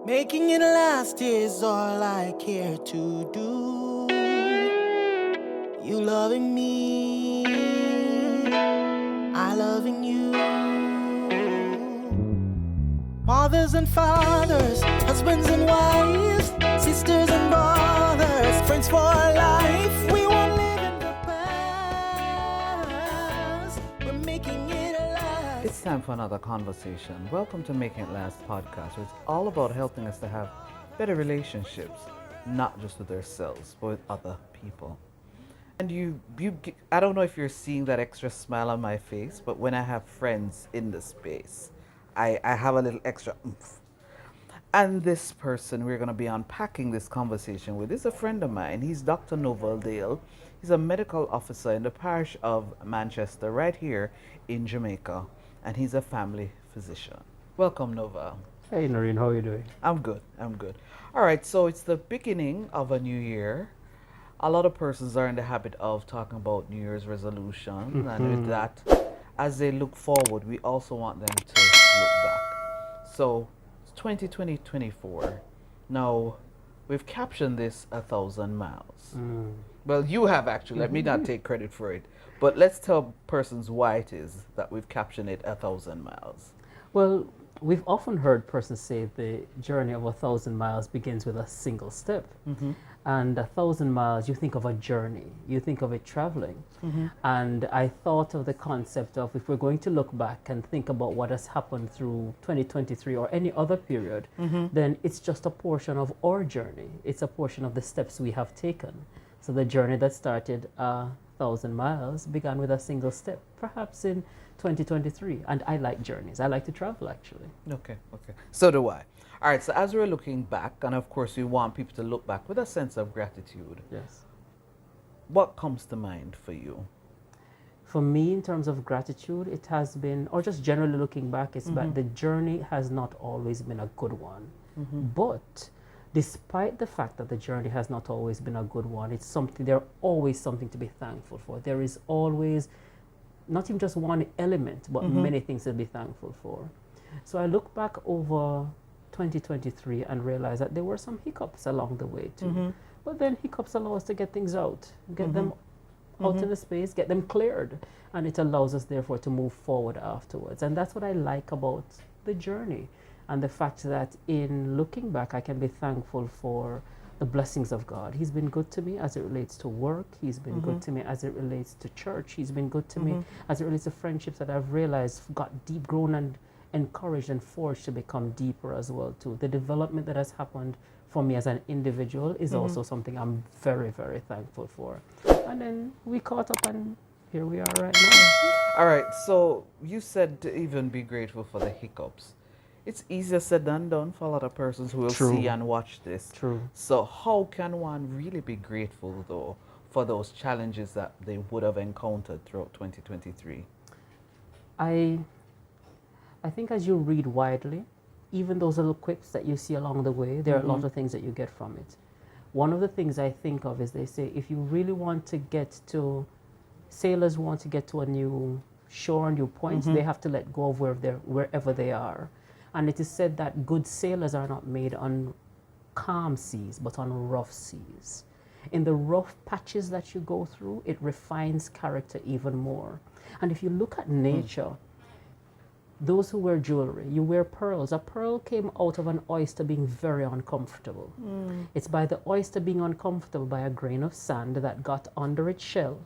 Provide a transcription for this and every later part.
Making it last is all I care to do. You loving me, I loving you. Mothers and fathers, husbands and wives, sisters and brothers, friends for life. We won't live in the past. We're making it last. It's time for another conversation. Welcome to Making It Last podcast, where it's all about helping us to have better relationships, not just with ourselves, but with other people. And I don't know if you're seeing that extra smile on my face, but when I have friends in the space, I have a little extra oomph. And this person we're going to be unpacking this conversation with is a friend of mine. He's Dr. Noval. He's a medical officer in the parish of Manchester, right here in Jamaica, and he's a family physician. Welcome, Noval. Hey Noreen, how are you doing? I'm good. All right, so it's the beginning of a new year. A lot of persons are in the habit of talking about New Year's resolution, and with that, as they look forward, we also want them to look back. So, 2024. Now, we've captioned this 1,000 miles. Well, you have actually. Let me not take credit for it. But let's tell persons why it is that we've captioned it 1,000 miles. Well, we've often heard persons say the journey of 1,000 miles begins with a single step. And 1,000 miles, you think of a journey, you think of it traveling. And I thought of the concept of if we're going to look back and think about what has happened through 2023 or any other period, then it's just a portion of our journey. It's a portion of the steps we have taken. So the journey that started 1,000 miles began with a single step, perhaps in 2023. And I like journeys. I like to travel, actually. Okay. So do I. All right, so as we're looking back, and of course we want people to look back with a sense of gratitude. Yes. What comes to mind for you? For me, in terms of gratitude, it has been, or just generally looking back, it's that the journey has not always been a good one. But despite the fact that the journey has not always been a good one, it's something, there's always something to be thankful for. There is always not even just one element, but many things to be thankful for. So I look back over 2023 and realize that there were some hiccups along the way too. But then hiccups allow us to get things out, get them out in the space, get them cleared. And it allows us therefore to move forward afterwards. And that's what I like about the journey. And the fact that in looking back, I can be thankful for the blessings of God. He's been good to me as it relates to work. He's been good to me as it relates to church. He's been good to me as it relates to friendships that I've realized got deep, grown and encouraged and forged to become deeper as well too. The development that has happened for me as an individual is also something I'm very, very thankful for. And then we caught up and here we are right now. All right, so you said to even be grateful for the hiccups. It's easier said than done for a lot of persons who will see and watch this. True. So how can one really be grateful though for those challenges that they would have encountered throughout 2023? I think as you read widely, even those little quips that you see along the way, there are a lot of things that you get from it. One of the things I think of is they say if you really want to get to, sailors want to get to a new shore, new points, they have to let go of wherever they are. And it is said that good sailors are not made on calm seas, but on rough seas. In the rough patches that you go through, it refines character even more. And if you look at nature, those who wear jewelry, you wear pearls. A pearl came out of an oyster being very uncomfortable. It's by the oyster being uncomfortable by a grain of sand that got under its shell,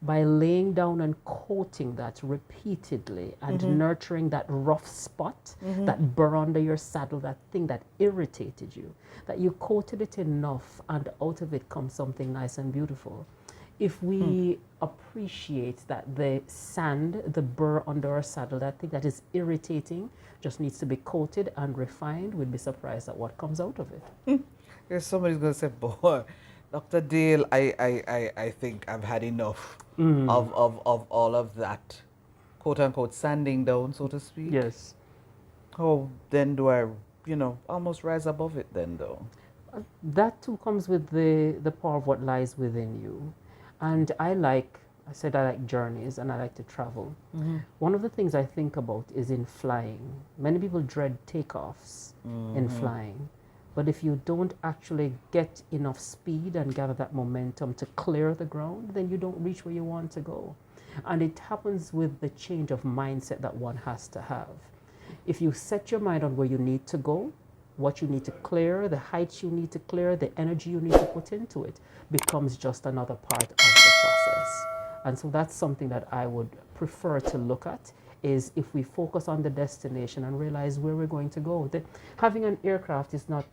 by laying down and coating that repeatedly and nurturing that rough spot, that burr under your saddle, that thing that irritated you, that you coated it enough and out of it comes something nice and beautiful. If we appreciate that the sand, the burr under our saddle, that thing that is irritating, just needs to be coated and refined, we'd be surprised at what comes out of it. There's somebody's going to say, boy, Dr. Dale, I think I've had enough of all of that, quote unquote, sanding down, so to speak. Yes. How then do I, almost rise above it then though? That too comes with the power of what lies within you. And I like journeys and I like to travel. One of the things I think about is in flying. Many people dread takeoffs in flying. But if you don't actually get enough speed and gather that momentum to clear the ground, then you don't reach where you want to go. And it happens with the change of mindset that one has to have. If you set your mind on where you need to go, what you need to clear, the heights you need to clear, the energy you need to put into it becomes just another part of the process. And so that's something that I would prefer to look at, is if we focus on the destination and realize where we're going to go. Having an aircraft is not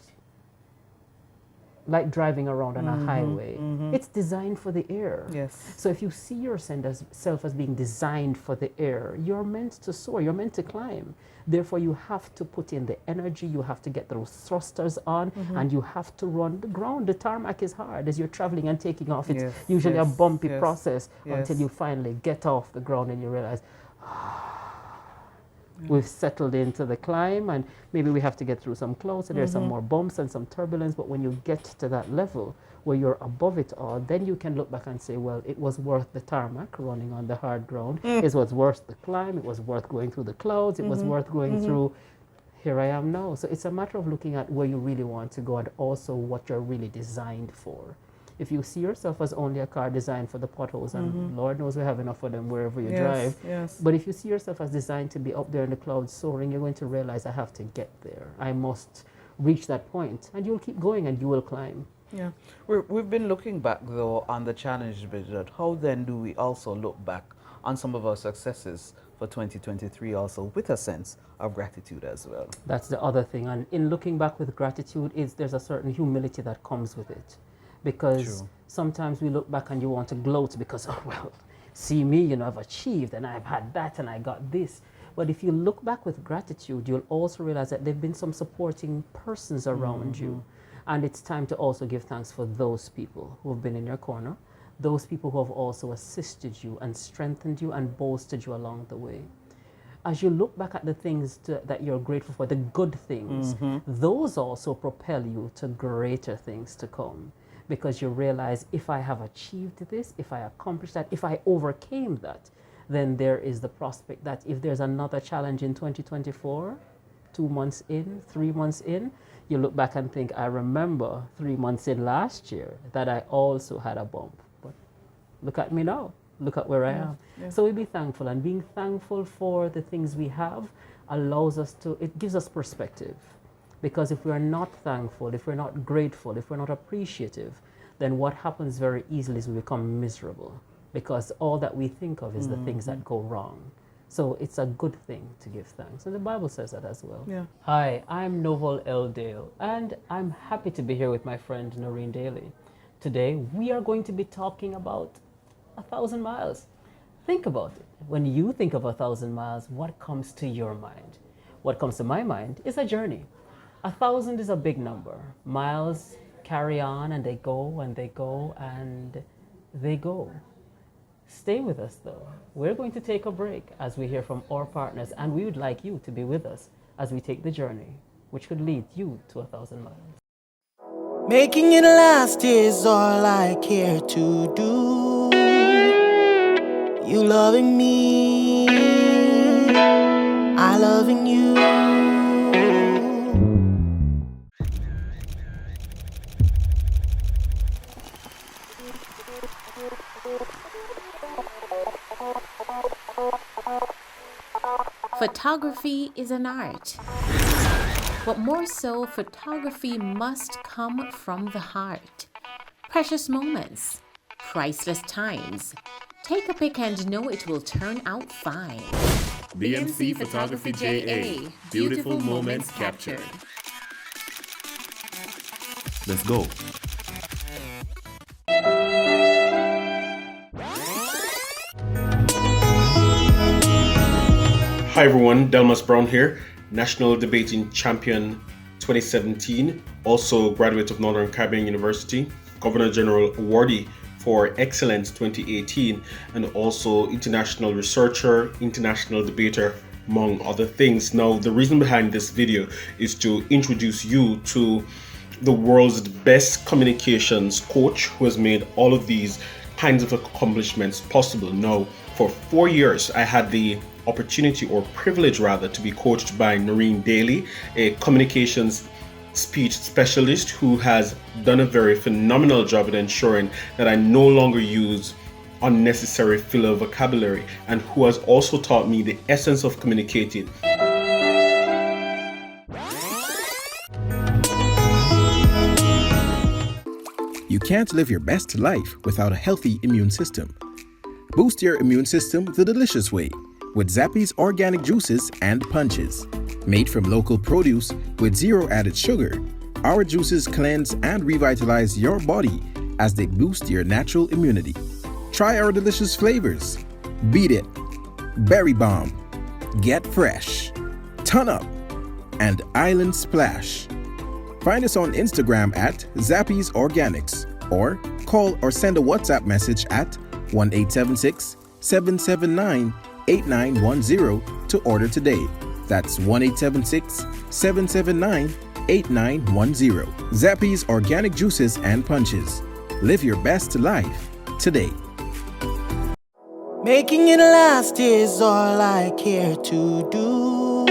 like driving around on a highway. It's designed for the air. Yes. So if you see yourself as being designed for the air, you're meant to soar, you're meant to climb. Therefore, you have to put in the energy, you have to get those thrusters on, and you have to run the ground. The tarmac is hard as you're traveling and taking off. It's usually a bumpy process until you finally get off the ground and you realize, we've settled into the climb, and maybe we have to get through some clouds, so there's some more bumps and some turbulence, but when you get to that level where you're above it all, then you can look back and say, well, it was worth the tarmac running on the hard ground. It was worth the climb. It was worth going through the clouds. It was worth going through, here I am now. So it's a matter of looking at where you really want to go and also what you're really designed for. If you see yourself as only a car designed for the potholes, and Lord knows we have enough of them wherever you drive, but if you see yourself as designed to be up there in the clouds soaring, you're going to realize, I have to get there. I must reach that point, and you'll keep going and you will climb. Yeah, we've been looking back though on the challenge budget. How then do we also look back on some of our successes for 2023 also with a sense of gratitude as well? That's the other thing. And in looking back with gratitude, there's a certain humility that comes with it. Because sometimes we look back and you want to gloat because, oh, well, see me, I've achieved and I've had that and I got this. But if you look back with gratitude, you'll also realize that there have been some supporting persons around you. And it's time to also give thanks for those people who have been in your corner, those people who have also assisted you and strengthened you and bolstered you along the way. As you look back at the things that you're grateful for, the good things, those also propel you to greater things to come. Because you realize, if I have achieved this, if I accomplished that, if I overcame that, then there is the prospect that if there's another challenge in 2024, 2 months in, 3 months in, you look back and think, I remember 3 months in last year that I also had a bump. But look at me now. Look at where I am. So we be thankful, and being thankful for the things we have allows us to, it gives us perspective. Because if we're not thankful, if we're not grateful, if we're not appreciative, then what happens very easily is we become miserable. Because all that we think of is the things that go wrong. So it's a good thing to give thanks. And the Bible says that as well. Yeah. Hi, I'm Noval L. Dale, and I'm happy to be here with my friend Noreen Daly. Today, we are going to be talking about 1,000 miles. Think about it. When you think of 1,000 miles, what comes to your mind? What comes to my mind is a journey. 1,000 is a big number. Miles carry on and they go and they go and they go. Stay with us though. We're going to take a break as we hear from our partners, and we would like you to be with us as we take the journey, which could lead you to 1,000 miles. Making it last is all I care to do. You loving me, I loving you. Photography is an art, but more so, photography must come from the heart. Precious moments, priceless times. Take a pic and know it will turn out fine. BMC Photography JA, beautiful moments captured. Let's go. Hi everyone, Delmas Brown here, National Debating Champion 2017, also graduate of Northern Caribbean University, Governor General Awardee for Excellence 2018, and also international researcher, international debater, among other things. Now, the reason behind this video is to introduce you to the world's best communications coach who has made all of these kinds of accomplishments possible. Now, for 4 years, I had the opportunity, or privilege rather, to be coached by Noreen Daly, a communications speech specialist who has done a very phenomenal job in ensuring that I no longer use unnecessary filler vocabulary, and who has also taught me the essence of communicating. You can't live your best life without a healthy immune system. Boost your immune system the delicious way with Zappy's organic juices and punches. Made from local produce with zero added sugar, our juices cleanse and revitalize your body as they boost your natural immunity. Try our delicious flavors: Beat It, Berry Bomb, Get Fresh, Ton Up, and Island Splash. Find us on Instagram at Zappy's Organics, or call or send a WhatsApp message at 1-876-779-8910 to order today. That's 1-876-779-8910. Zappy's Organic Juices and Punches. Live your best life today. Making it last is all I care to do.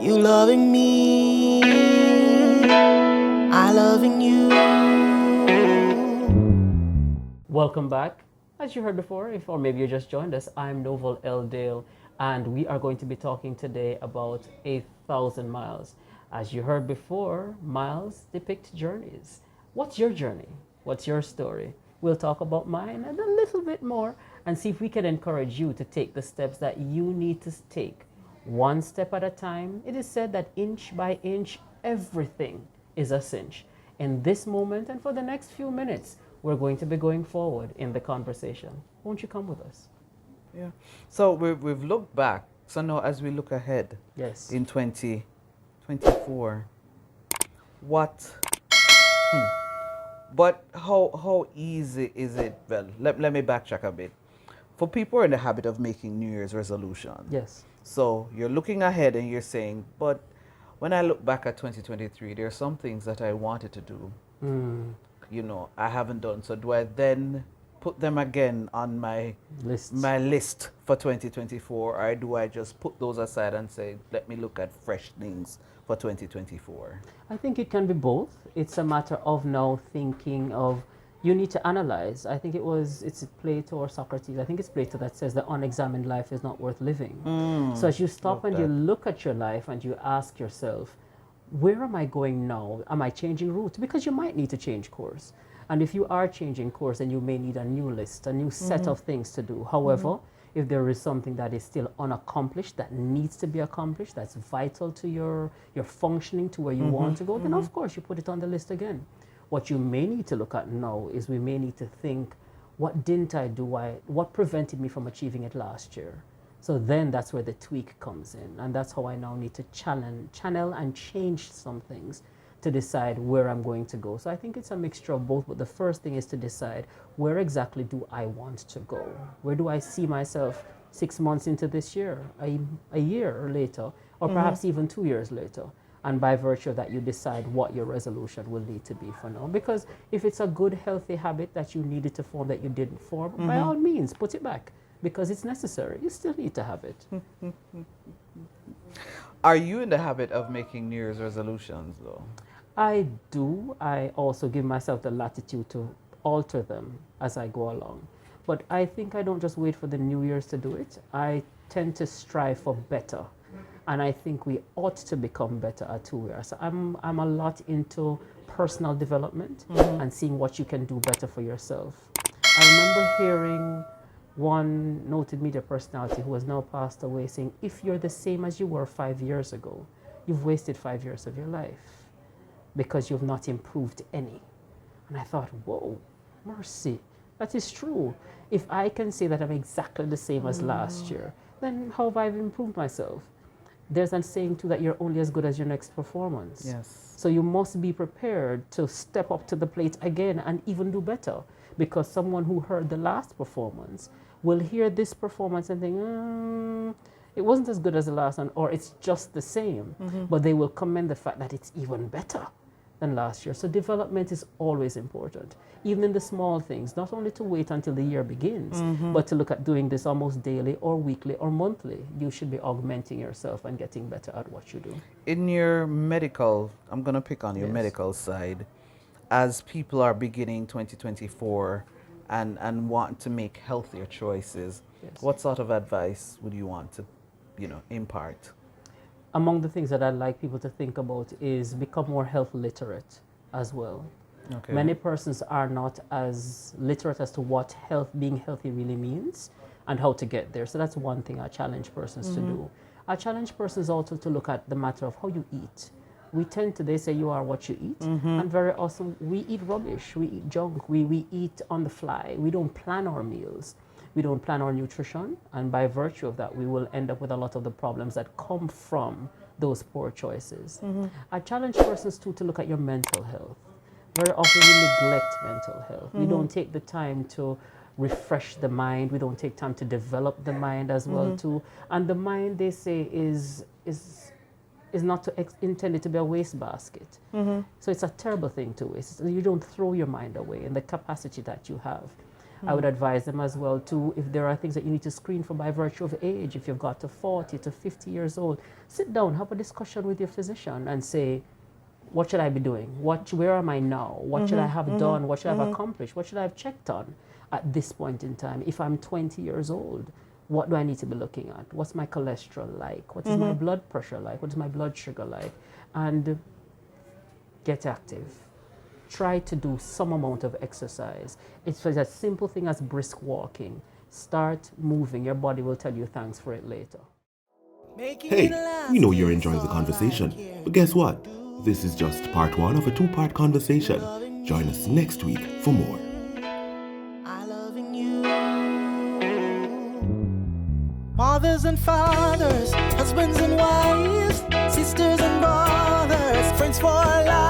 You loving me, I loving you. Welcome back. As you heard before, or maybe you just joined us, I'm Noval L. Dale, and we are going to be talking today about 1,000 miles. As you heard before, miles depict journeys. What's your journey? What's your story? We'll talk about mine and a little bit more and see if we can encourage you to take the steps that you need to take. One step at a time. It is said that inch by inch, everything is a cinch. In this moment and for the next few minutes, we're going to be going forward in the conversation. Won't you come with us? Yeah. So we've looked back. So now as we look ahead, Yes. in 2024, what? But how easy is it? Well, let me backtrack a bit. For people who are in the habit of making New Year's resolutions. Yes. So you're looking ahead and you're saying, but when I look back at 2023, there are some things that I wanted to do. You know, I haven't done. So do I then put them again on my list for 2024, or do I just put those aside and say, let me look at fresh things for 2024? I think it can be both. It's a matter of now thinking of, you need to analyze. I think it's Plato or Socrates. I think it's Plato that says the unexamined life is not worth living. So as you stop and you look at your life and you ask yourself, where am I going now? Am I changing route? Because you might need to change course. And if you are changing course, then you may need a new list, a new set of things to do. However, if there is something that is still unaccomplished, that needs to be accomplished, that's vital to your functioning to where you want to go, then of course you put it on the list again. What you may need to look at now is we may need to think, what didn't I do? What prevented me from achieving it last year? So then that's where the tweak comes in. And that's how I now need to channel and change some things to decide where I'm going to go. So I think it's a mixture of both, but the first thing is to decide, where exactly do I want to go? Where do I see myself 6 months into this year, a year later, or perhaps even 2 years later? And by virtue of that, you decide what your resolution will need to be for now. Because if it's a good, healthy habit that you needed to form that you didn't form, by all means, put it back. Because it's necessary. You still need to have it. Are you in the habit of making New Year's resolutions, though? I do. I also give myself the latitude to alter them as I go along. But I think I don't just wait for the New Year's to do it. I tend to strive for better. And I think we ought to become better at who we are. So I'm a lot into personal development and seeing what you can do better for yourself. I remember hearing one noted media personality who has now passed away saying, if you're the same as you were 5 years ago, you've wasted 5 years of your life because you've not improved any. And I thought, whoa, mercy, that is true. If I can say that I'm exactly the same as last year, then how have I improved myself? There's a saying too that you're only as good as your next performance. Yes. So you must be prepared to step up to the plate again and even do better, because someone who heard the last performance will hear this performance and think, it wasn't as good as the last one, or it's just the same. But they will commend the fact that it's even better than last year. So development is always important, even in the small things, not only to wait until the year begins, but to look at doing this almost daily or weekly or monthly. You should be augmenting yourself and getting better at what you do. In your medical, I'm going to pick on your Yes. medical side, as people are beginning 2024 and want to make healthier choices, Yes. what sort of advice would you want to, impart? Among the things that I'd like people to think about is become more health literate as well. Okay. Many persons are not as literate as to what being healthy really means and how to get there. So that's one thing I challenge persons to do. I challenge persons also to look at the matter of how you eat. We tend to, they say you are what you eat, and very often we eat rubbish, we eat junk, we eat on the fly, we don't plan our meals. We don't plan our nutrition, and by virtue of that, we will end up with a lot of the problems that come from those poor choices. I challenge persons too to look at your mental health. Very often we neglect mental health. We don't take the time to refresh the mind. We don't take time to develop the mind as well too. And the mind, they say, is not intended to be a wastebasket. So it's a terrible thing to waste. You don't throw your mind away in the capacity that you have. I would advise them as well to, if there are things that you need to screen for by virtue of age, if you've got to 40 to 50 years old, sit down, have a discussion with your physician and say, what should I be doing? Where am I now? What should I have done? What should I have accomplished? What should I have checked on at this point in time? If I'm 20 years old, what do I need to be looking at? What's my cholesterol like? What is my blood pressure like? What is my blood sugar like? And get active. Try to do some amount of exercise. It's a simple thing as brisk walking. Start moving. Your body will tell you thanks for it later. Hey, we know you're enjoying the conversation, but guess what? This is just part one of a two-part conversation. Join us next week for more. I loving you. Mothers and fathers, husbands and wives, sisters and brothers, friends for life.